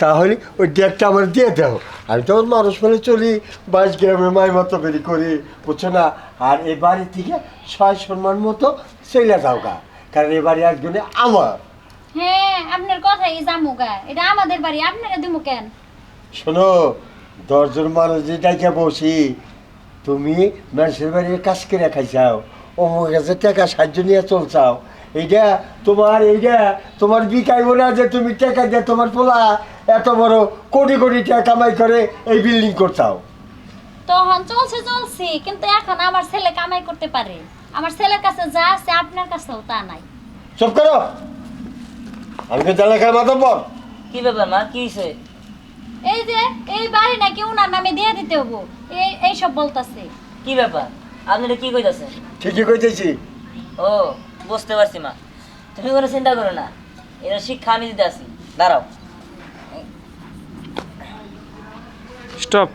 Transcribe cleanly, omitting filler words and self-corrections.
তাহলে ওই ডেকটা আমার দিয়ে দাও। আমি তো মানুষ ফেলে চলি, 22 গ্রামের মাই মতো বেরি করি, বুঝছো না? আর এই বাড়ি থেকে 6 সম্মান মতো চলে যাও গা, কারণ এই বাড়ি একজনে আমার। হ্যাঁ আপনার কথাই জামুগা, এটা আমাদের বাড়ি, আপনারা দিমু কেন? শোনো, 10 জন মানুষ যে ডাইকে বসি, তুমি মানুষের বাড়ির কাজ করে খাইছাও, অমুক কাছে টাকা সাহায্য নিয়ে চলছাও, এইটা তোমার বিকাইব না যে তুমি টাকা দিয়ে তোমার পোলা এত বড় কোটি কোটি টাকা কামাই করে এই বিল্ডিং করছাও। তখন চলছি, কিন্তু এখন আমার ছেলে কামাই করতে পারে। আমার ছেলের কাছে যা আছে আপনার কাছেও তা নাই। চুপ করো, আমি তো এলাকার মাতব্বর। কি ব্যাপার মা, কি হয়েছে? এই যে এই বাড়ি নাকি উনার নামে দিয়ে দিতে হবো, এইসব বলতাছে। কি ব্যাপার, আপনি এটা কি কইতাছেন? ঠিকই কইতেছি। ও, বুঝতে পারছি মা, তুমি কোনো চিন্তা করো না, এর শিক্ষা আমি দিতে আসি। দাঁড়াও। স্টপ।